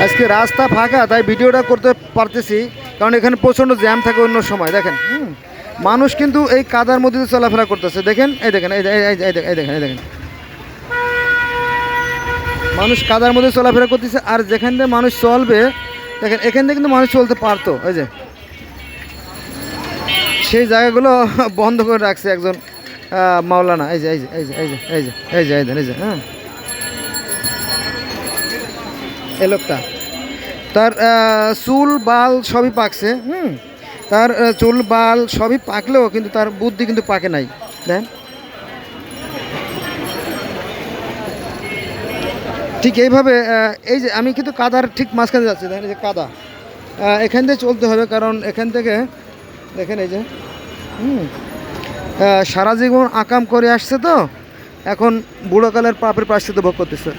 আজকে রাস্তা ফাঁকা, তাই ভিডিওটা করতে পারতেছি, কারণ এখানে প্রচণ্ড জ্যাম থাকে অন্য সময়। দেখেন মানুষ কিন্তু এই কাদার মধ্যে দিয়ে চলাফেরা করতেছে। দেখেন এই দেখেন এই এই এই দেখেন এই দেখেন এই দেখেন মানুষ কাদার মধ্যে চলাফেরা করতেছে। আর যেখান দিয়ে মানুষ চলবে, দেখেন এখান থেকে কিন্তু মানুষ চলতে পারতো, এই যে সেই জায়গাগুলো বন্ধ করে রাখছে একজন মাওলানা। এই যে এই যে এই যে এই যে এই যে এই যে এই যে এই যে হ্যাঁ, এই লোকটা, তার চুল বাল সবই পাকছে। তার চুল বাল সবই পাকলেও কিন্তু তার বুদ্ধি কিন্তু পাকে নাই। দেন ঠিক এইভাবে এই যে আমি কিন্তু কাদার ঠিক মাঝখানে যাচ্ছি। দেখেন এই যে কাদা, এখান থেকে চলতে হবে, কারণ এখান থেকে দেখেন এই যে সারা জীবন আকাম করে আসছে, তো এখন বুড়োকালের পাপের প্রায়শ্চিত্ত ভোগ করতেছে।